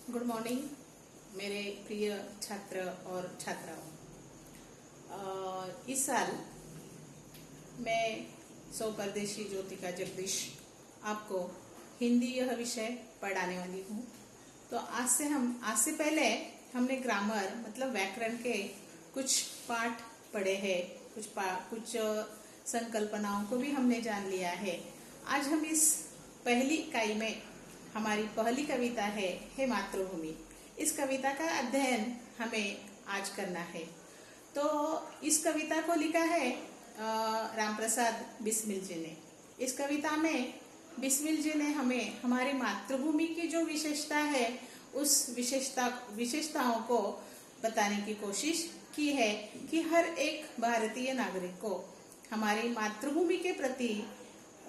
Good morning मेरे प्रिय छात्र और छात्राओं। इस साल मैं सौ परदेशी ज्योतिका जगदीश आपको हिंदी यह विषय पढ़ाने वाली हूँ। तो आज से पहले हमने ग्रामर मतलब व्याकरण के कुछ पाठ पढ़े हैं, कुछ संकल्पनाओं को भी हमने जान लिया है। आज हम इस पहली इकाई में हमारी पहली कविता है हे मातृभूमि। इस कविता का अध्ययन हमें आज करना है। तो इस कविता को लिखा है रामप्रसाद बिस्मिल जी ने। इस कविता में बिस्मिल जी ने हमें हमारी मातृभूमि की जो विशेषता है उस विशेषताओं को बताने की कोशिश की है कि हर एक भारतीय नागरिक को हमारी मातृभूमि के प्रति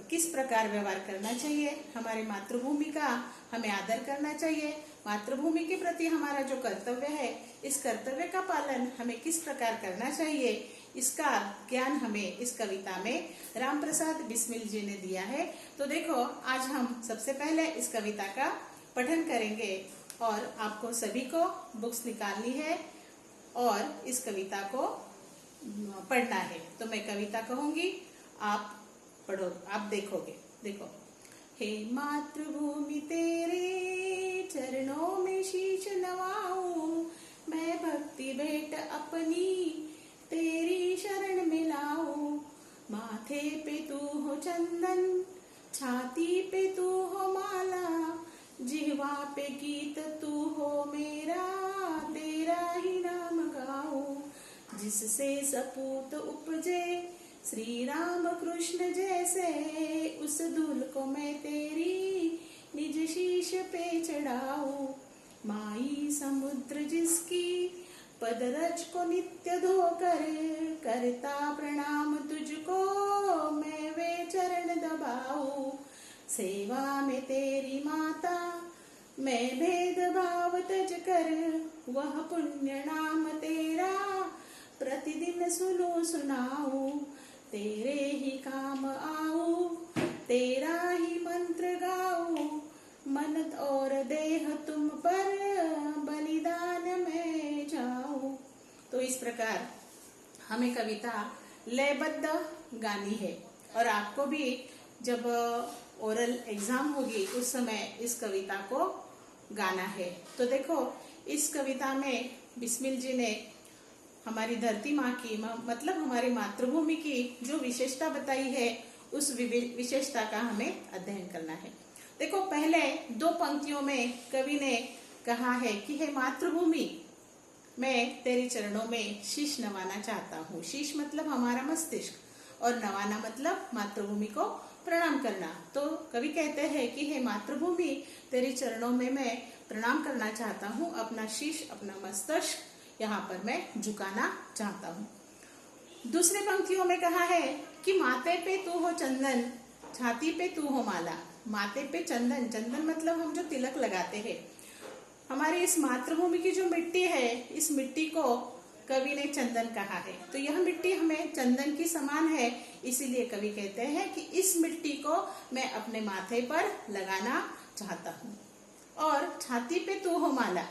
किस प्रकार व्यवहार करना चाहिए, हमारी मातृभूमि का हमें आदर करना चाहिए, मातृभूमि के प्रति हमारा जो कर्तव्य है इस कर्तव्य का पालन हमें किस प्रकार करना चाहिए, इसका ज्ञान हमें इस कविता में रामप्रसाद बिस्मिल जी ने दिया है। तो देखो, आज हम सबसे पहले इस कविता का पठन करेंगे और आपको सभी को बुक्स निकालनी है और इस कविता को पढ़ना है। तो मैं कविता कहूंगी, आप पढ़ो, आप देखोगे। देखो, हे मातृभूमि तेरे चरणों में शीश नवाऊं, मैं भक्ति भेंट अपनी तेरी शरण में लाऊं। माथे पे तू हो चंदन, छाती पे तू हो माला, जिह्वा पे गीत तू हो मेरा, तेरा ही नाम गाऊं। जिससे सपूत उपजे श्री राम कृष्ण जैसे, उस धूल को मैं तेरी निज शीश पे चढ़ाऊं। माई समुद्र जिसकी पदरज को नित्य धोकर, करता प्रणाम तुझको मैं वे चरण दबाऊं। सेवा में तेरी माता मैं भेदभाव तज कर, वह पुण्य नाम तेरा प्रतिदिन सुनो सुनाऊं। तेरे ही काम आऊं, तेरा ही मंत्र गाऊं, मन और देह तुम पर बलिदान में जाऊं। तो इस प्रकार हमें कविता लयबद्ध गानी है और आपको भी जब ओरल एग्जाम होगी उस समय इस कविता को गाना है। तो देखो, इस कविता में बिस्मिल जी ने हमारी धरती माँ की मतलब हमारी मातृभूमि की जो विशेषता बताई है उस विशेषता का हमें अध्ययन करना है। देखो, पहले दो पंक्तियों में कवि ने कहा है कि हे मातृभूमि, मैं तेरे चरणों में शीश नवाना चाहता हूँ। शीश मतलब हमारा मस्तिष्क और नवाना मतलब मातृभूमि को प्रणाम करना। तो कवि कहते हैं कि हे मातृभूमि, तेरे चरणों में मैं प्रणाम करना चाहता हूँ, अपना शीश अपना मस्तिष्क यहाँ पर मैं झुकाना चाहता हूँ। दूसरे पंक्तियों में कहा है कि माथे पे तू हो चंदन, छाती पे तू हो माला। माथे पे चंदन, चंदन मतलब हम जो तिलक लगाते हैं। हमारी इस मातृभूमि की जो मिट्टी है, इस मिट्टी को कवि ने चंदन कहा है। तो यह मिट्टी हमें चंदन की समान है, इसीलिए कवि कहते हैं कि इस मिट्टी को मैं अपने माथे पर लगाना चाहता हूँ। और छाती पे तू हो माला,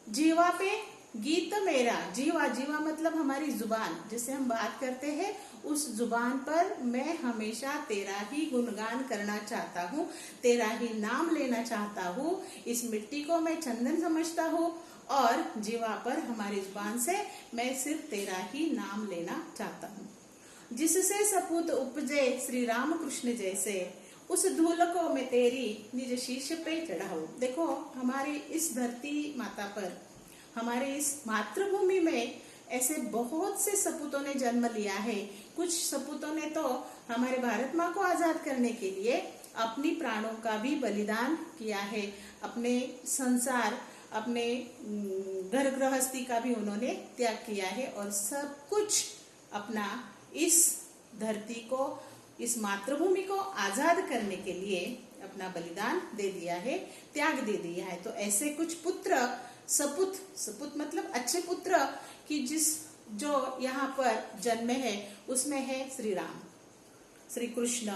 जीवा पे गीत मेरा। जीवा, जीवा मतलब हमारी जुबान, जिससे हम बात करते हैं, उस जुबान पर मैं हमेशा तेरा ही गुणगान करना चाहता हूँ, तेरा ही नाम लेना चाहता हूँ। इस मिट्टी को मैं चंदन समझता हूँ और जीवा पर हमारी जुबान से मैं सिर्फ तेरा ही नाम लेना चाहता हूँ। जिससे सपूत उपजे श्री राम कृष्ण जैसे, उस धूल को मैं तेरी निज शीश पे चढ़ाऊं। देखो, हमारी इस धरती माता पर, हमारे इस मातृभूमि में ऐसे बहुत से सपूतों ने जन्म लिया है। कुछ सपूतों ने तो हमारे भारत माँ को आजाद करने के लिए अपनी प्राणों का भी बलिदान किया है, अपने संसार, अपने घर गृहस्थी का भी उन्होंने त्याग किया है और सब कुछ अपना इस धरती को, इस मातृभूमि को आजाद करने के लिए अपना बलिदान दे दिया है, त्याग दे दिया है। तो ऐसे कुछ पुत्र, सपूत, सपूत मतलब अच्छे पुत्र कि जो यहाँ पर जन्मे हैं उसमें है श्री राम, श्री कृष्ण।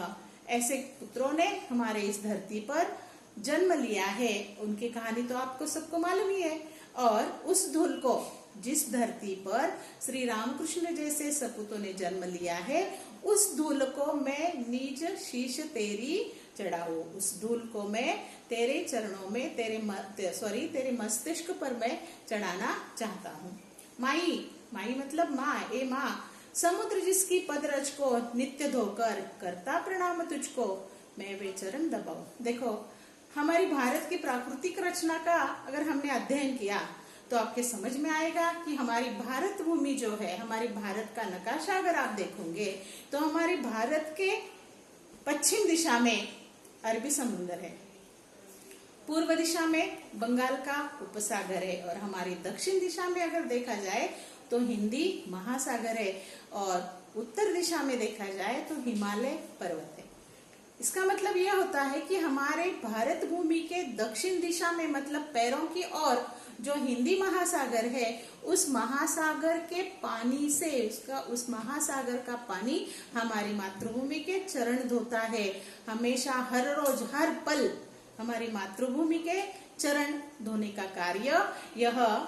ऐसे पुत्रों ने हमारे इस धरती पर जन्म लिया है, उनकी कहानी तो आपको सबको मालूम ही है। और उस धूल को, जिस धरती पर श्री रामकृष्ण जैसे सपूतों ने जन्म लिया है, उस धूल को मैं निज शीश तेरी चढ़ाऊं, उस धूल को मैं तेरे चरणों में, तेरे मस्तिष्क पर मैं चढ़ाना चाहता हूँ। माई, माई मतलब माँ, ए माँ, समुद्र जिसकी पदरज को नित्य धोकर करता प्रणाम तुझको, मैं वे चरण दबाऊं। देखो, हमारी भारत की प्राकृतिक रचना का अगर हमने अध्ययन किया तो आपके समझ में आएगा कि हमारी भारत भूमि जो है, हमारी भारत का नक्शा अगर आप देखोगे तो हमारे भारत के पश्चिम दिशा में अरबी समुद्र है, पूर्व दिशा में बंगाल का उपसागर है, और हमारी दक्षिण दिशा में अगर देखा जाए तो हिंदी महासागर है, और उत्तर दिशा में देखा जाए तो हिमालय पर्वत है। इसका मतलब यह होता है कि हमारे भारत भूमि के दक्षिण दिशा में, मतलब पैरों की ओर, जो हिंदी महासागर है, उस महासागर के पानी से, उस महासागर का पानी हमारी मातृभूमि के चरण धोता है। हमेशा, हर रोज, हर पल हमारी मातृभूमि के चरण धोने का कार्य यह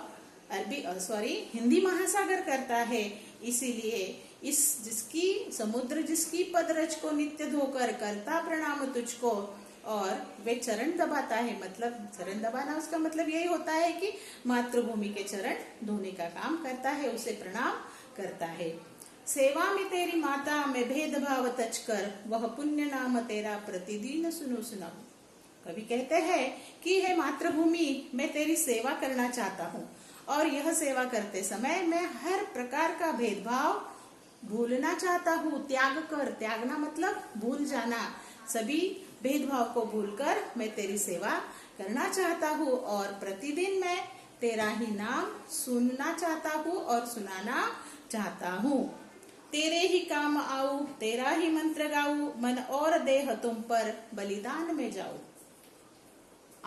हिंदी महासागर करता है। इसीलिए जिसकी पदरज को नित्य धोकर करता प्रणाम तुझको, और वे चरण दबाता है, मतलब चरण दबाना, उसका मतलब यही होता है कि मातृभूमि के चरण धोने का काम करता है, उसे प्रणाम करता है। सेवा में तेरी माता में भेदभाव तज कर, वह पुण्य नाम तेरा प्रतिदिन सुनो सुनाऊं। कवि कहते हैं कि हे मातृभूमि, मैं तेरी सेवा करना चाहता हूँ, और यह सेवा करते समय मैं हर प्रकार का भेदभाव भूलना चाहता हूँ। त्यागना मतलब भूल जाना, सभी भेदभाव को भूलकर मैं तेरी सेवा करना चाहता हूँ, और प्रतिदिन मैं तेरा ही नाम सुनना चाहता हूँ और सुनाना चाहता हूँ। तेरे ही काम आऊं, तेरा ही मंत्र गाऊं, मन और देह तुम पर बलिदान में जाऊं।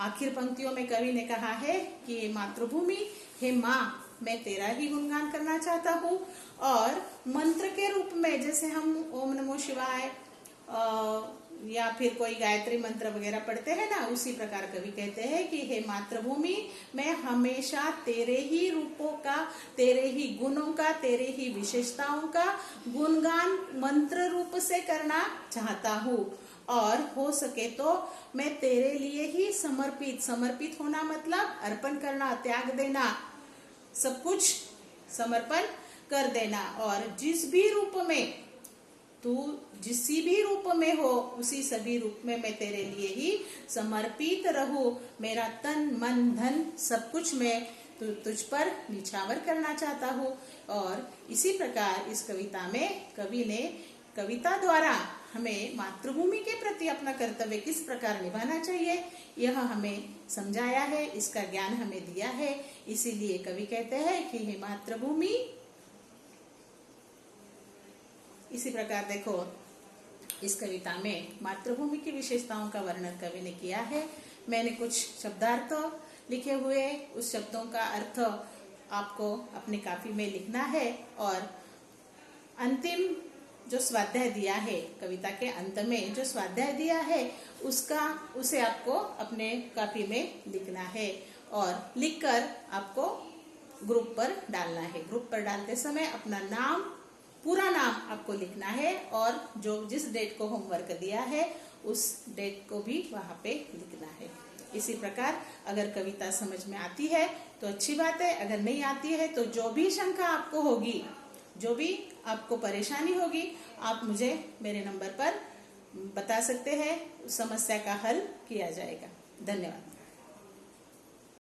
आखिर पंक्तियों में कवि ने कहा है कि मातृभूमि, हे माँ, मैं तेरा ही गुणगान करना चाहता हूँ, और मंत्र के रूप में, जैसे हम ओम नमो शिवाय या फिर कोई गायत्री मंत्र वगैरह पढ़ते हैं ना, उसी प्रकार कवि कहते हैं कि हे मातृभूमि, मैं हमेशा तेरे ही रूपों का, तेरे ही गुणों का, तेरे ही विशेषताओं का गुणगान मंत्र रूप से करना चाहता हूँ, और हो सके तो मैं तेरे लिए ही समर्पित होना मतलब अर्पण करना, त्याग देना, सब कुछ समर्पण कर देना, और जिस भी रूप में तू, जिसी भी रूप में हो, उसी सभी रूप में मैं तेरे लिए ही समर्पित रहूं। मेरा तन मन धन सब कुछ मैं तुझ पर निछावर करना चाहता हूँ। और इसी प्रकार इस कविता में कवि ने कविता द्वारा हमें मातृभूमि के प्रति अपना कर्तव्य किस प्रकार निभाना चाहिए यह हमें समझाया है, इसका ज्ञान हमें दिया है। इसीलिए कवि कहते हैं कि हे मातृभूमि। इसी प्रकार देखो, इस कविता में मातृभूमि की विशेषताओं का वर्णन कवि ने किया है। मैंने कुछ शब्दार्थ लिखे हुए, उस शब्दों का अर्थ आपको अपनी कापी में लिखना है, और अंतिम जो स्वाध्याय दिया है, कविता के अंत में जो स्वाध्याय दिया है उसे आपको अपने कापी में लिखना है, और लिखकर आपको ग्रुप पर डालना है। ग्रुप पर डालते समय अपना नाम, पूरा नाम आपको लिखना है, और जो जिस डेट को होमवर्क दिया है उस डेट को भी वहां पे लिखना है। इसी प्रकार अगर कविता समझ में आती है तो अच्छी बात है, अगर नहीं आती है तो जो भी शंका आपको होगी, जो भी आपको परेशानी होगी, आप मुझे मेरे नंबर पर बता सकते हैं, उस समस्या का हल किया जाएगा। धन्यवाद।